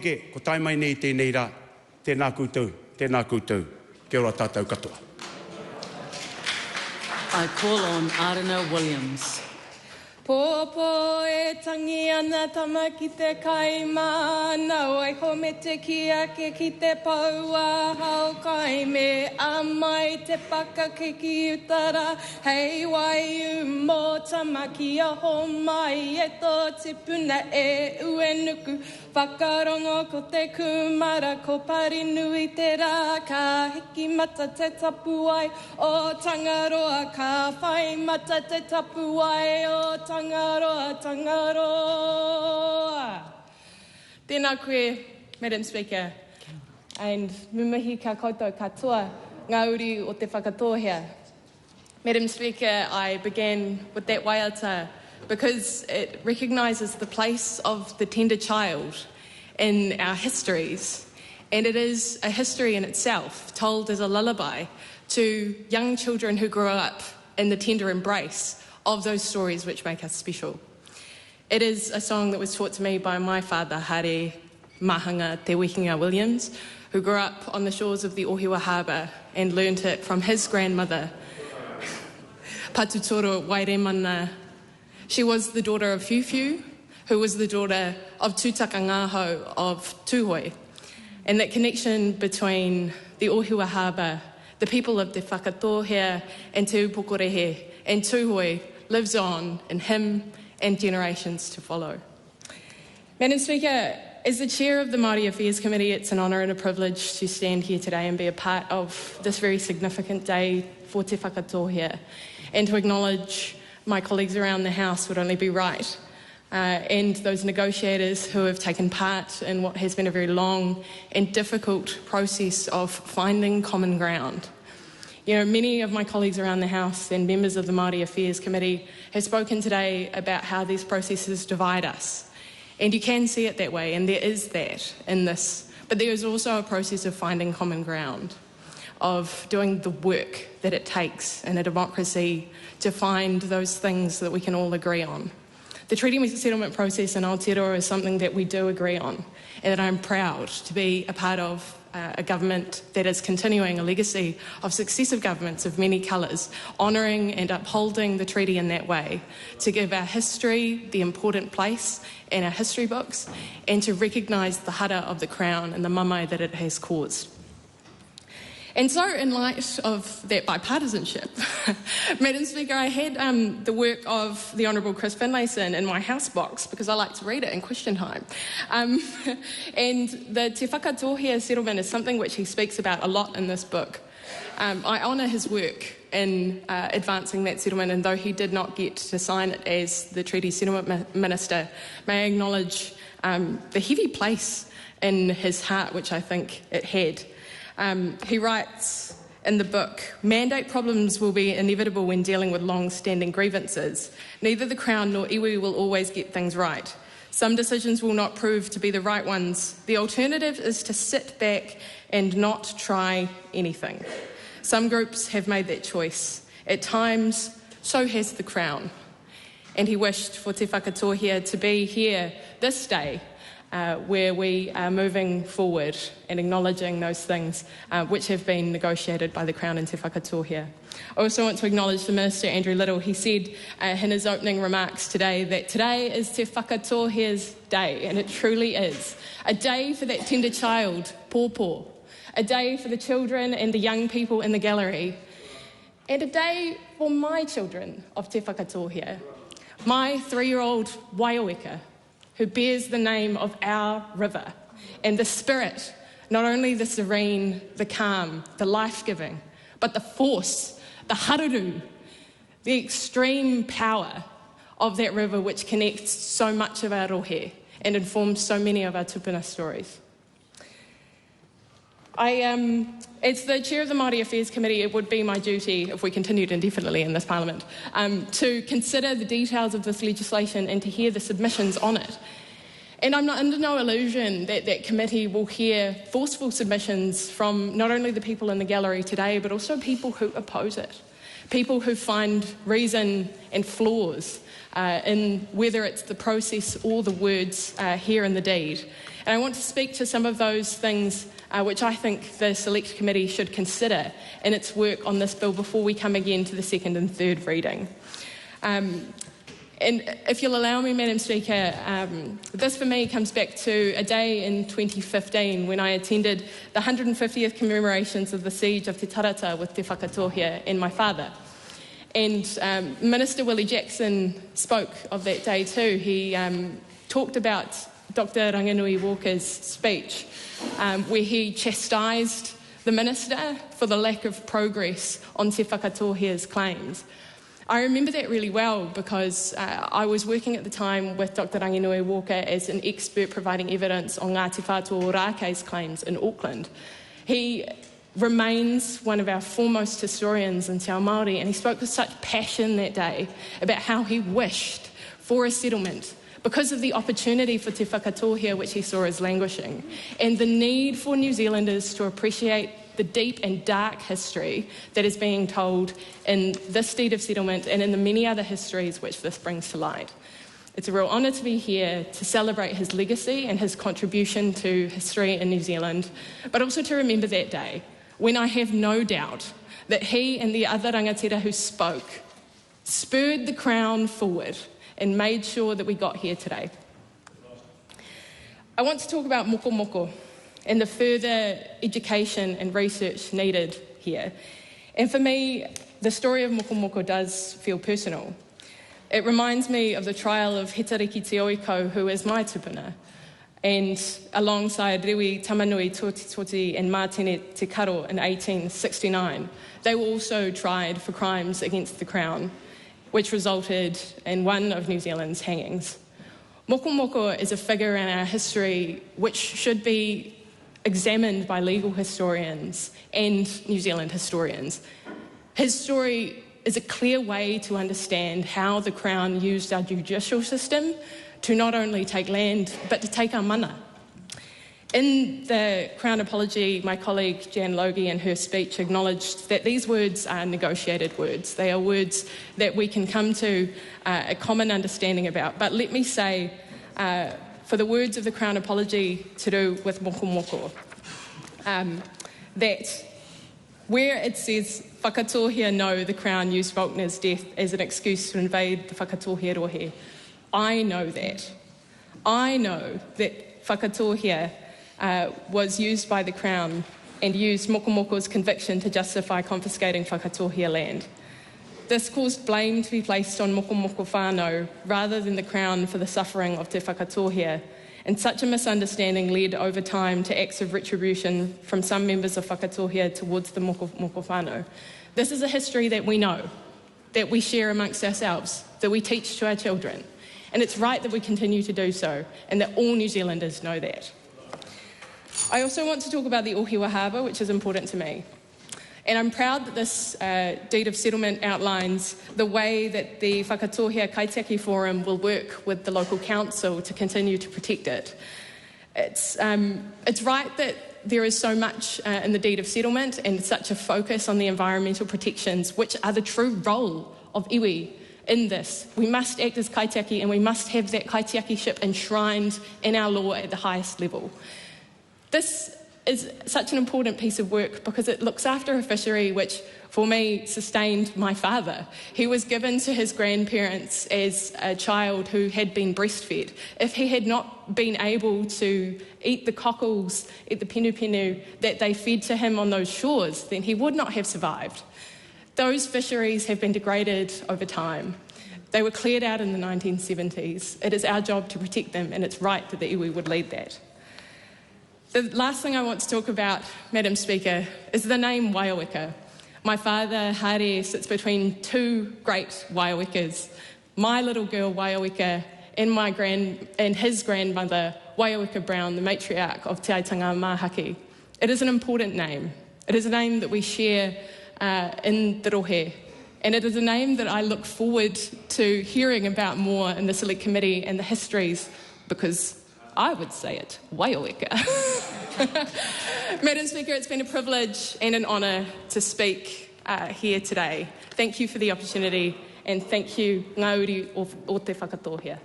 Ko tai mai nei tēnei rā, tēnā koutou, tēnā koutou, kia ora tātou katoa. I call on Arana Williams. Pōpō e tangi ana tama ki te kaima, nau ai home te ki ake ki te paua hao kaime, a mai te paka ke ki utara, hei wai mō tamaki a homai, e tō te puna e ue nuku, whakarongo ko te kumara, ko pari nui te rā, ka hiki mata te tapu ai o Tangaroa, ka whai mata te tapu ai o Tangaroa, Tangaroa. Tēnā koe, Madam Speaker, and mumahi ka koutou katoa, ngā uri o te Whakatōhea. Madam Speaker, I began with that waiata because it recognises the place of the tender child in our histories, and it is a history in itself, told as a lullaby to young children who grew up in the tender embrace of those stories which make us special. It is a song that was taught to me by my father, Hare Mahanga Te Wekinga Williams, who grew up on the shores of the Ohiwa Harbour and learnt it from his grandmother, Patutoro Wairemana. She was the daughter of Whiwhiu, who was the daughter of Tūtaka Ngāhau of Tūhoi. And that connection between the Ohiwa Harbour, the people of Te Whakatōhea and Te Upokorehe and Tūhoi lives on in him and generations to follow. Madam Speaker, as the chair of the Māori Affairs Committee, it's an honour and a privilege to stand here today and be a part of this very significant day for Te Whakatōhea, and to acknowledge my colleagues around the House would only be right, and those negotiators who have taken part in what has been a very long and difficult process of finding common ground. You know, many of my colleagues around the House and members of the Māori Affairs Committee have spoken today about how these processes divide us. And you can see it that way, and there is that in this. But there is also a process of finding common ground, of doing the work that it takes in a democracy to find those things that we can all agree on. The treaty settlement process in Aotearoa is something that we do agree on, and that I'm proud to be a part of a government that is continuing a legacy of successive governments of many colours, honouring and upholding the treaty in that way, to give our history the important place in our history books, and to recognise the hara of the Crown and the mamae that it has caused. And so, in light of that bipartisanship, Madam Speaker, I had the work of the Honourable Chris Finlayson in my house box because I like to read it in question time. And the Te Whakatōhea settlement is something which he speaks about a lot in this book. I honour his work in advancing that settlement, and though he did not get to sign it as the Treaty Settlement Minister, may I acknowledge the heavy place in his heart which I think it had. He writes in the book, mandate problems will be inevitable when dealing with long-standing grievances. Neither the Crown nor iwi will always get things right. Some decisions will not prove to be the right ones. The alternative is to sit back and not try anything. Some groups have made that choice. At times, so has the Crown. And he wished for Te Whakatōhea to be here this day, where we are moving forward and acknowledging those things which have been negotiated by the Crown and Te Whakatōhea. I also want to acknowledge the Minister, Andrew Little. He said in his opening remarks today that today is Te Whakatōhea's day, and it truly is. A day for that tender child, pōpō. A day for the children and the young people in the gallery. And a day for my children of Te Whakatōhea. My 3-year-old Waioweka, who bears the name of our river, and the spirit, not only the serene, the calm, the life-giving, but the force, the haruru, the extreme power of that river which connects so much of our rohe and informs so many of our tupuna stories. As the chair of the Māori Affairs Committee, it would be my duty, if we continued indefinitely in this Parliament, to consider the details of this legislation and to hear the submissions on it. And I'm under no illusion that that committee will hear forceful submissions from not only the people in the gallery today, but also people who oppose it, people who find reason and flaws in whether it's the process or the words here in the deed. And I want to speak to some of those things which I think the Select Committee should consider in its work on this bill before we come again to the second and third reading. And if you'll allow me, Madam Speaker, this for me comes back to a day in 2015 when I attended the 150th commemorations of the siege of Te Tarata with Te Whakatōhea and my father. And Minister Willie Jackson spoke of that day too. He talked about Dr. Ranganui Walker's speech where he chastised the minister for the lack of progress on Te Whakatōhea's claims. I remember that really well because I was working at the time with Dr. Ranganui Walker as an expert providing evidence on Ngāti Whātua Ōrākei's claims in Auckland. He remains one of our foremost historians in Te Ao Māori, and he spoke with such passion that day about how he wished for a settlement because of the opportunity for Te Whakatōhea which he saw as languishing, and the need for New Zealanders to appreciate the deep and dark history that is being told in this deed of settlement and in the many other histories which this brings to light. It's a real honour to be here to celebrate his legacy and his contribution to history in New Zealand, but also to remember that day when I have no doubt that he and the other rangatira who spoke spurred the Crown forward and made sure that we got here today. I want to talk about moko moko and the further education and research needed here. And for me, the story of moko moko does feel personal. It reminds me of the trial of Hetariki Te Oiko, who is my tupuna, and alongside Rewi Tamanui Toti and Martine Te Karo in 1869. They were also tried for crimes against the Crown, which resulted in one of New Zealand's hangings. Moko moko is a figure in our history which should be examined by legal historians and New Zealand historians. His story is a clear way to understand how the Crown used our judicial system to not only take land, but to take our mana. In the Crown apology, my colleague Jan Logie in her speech acknowledged that these words are negotiated words. They are words that we can come to a common understanding about. But let me say, for the words of the Crown apology to do with moko moko, that where it says Whakatōhea no, the Crown used Faulkner's death as an excuse to invade the Whakatōhea rohe, I know that. I know that Whakatōhea was used by the Crown and used moko moko's conviction to justify confiscating Whakatōhea land. This caused blame to be placed on moko moko whānau rather than the Crown for the suffering of Te Whakatōhea, and such a misunderstanding led over time to acts of retribution from some members of Whakatōhea towards the moko moko whānau. This is a history that we know, that we share amongst ourselves, that we teach to our children, and it's right that we continue to do so, and that all New Zealanders know that. I also want to talk about the Ohiwa Harbour, which is important to me. And I'm proud that this deed of settlement outlines the way that the Whakatōhea Kaitiaki Forum will work with the local council to continue to protect it. It's right that there is so much in the deed of settlement and such a focus on the environmental protections, which are the true role of iwi in this. We must act as kaitiaki, and we must have that kaitiaki-ship enshrined in our law at the highest level. This is such an important piece of work because it looks after a fishery which, for me, sustained my father. He was given to his grandparents as a child who had been breastfed. If he had not been able to eat the cockles, eat the penu that they fed to him on those shores, then he would not have survived. Those fisheries have been degraded over time. They were cleared out in the 1970s. It is our job to protect them, and it's right that the iwi would lead that. The last thing I want to talk about, Madam Speaker, is the name Waiaweka. My father, Hare, sits between two great Waiawekas, my little girl Waiaweka and his grandmother, Waiaweka Brown, the matriarch of Te Aitanga Mahaki. It is an important name. It is a name that we share in the rohe, and it is a name that I look forward to hearing about more in the Select Committee and the histories, because I would say it, Waiaweka. Madam Speaker, it's been a privilege and an honour to speak here today. Thank you for the opportunity, and thank you, Ngā uri o Te Whakatōhea.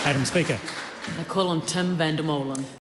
Madam Speaker. I call on Tim van der Molen.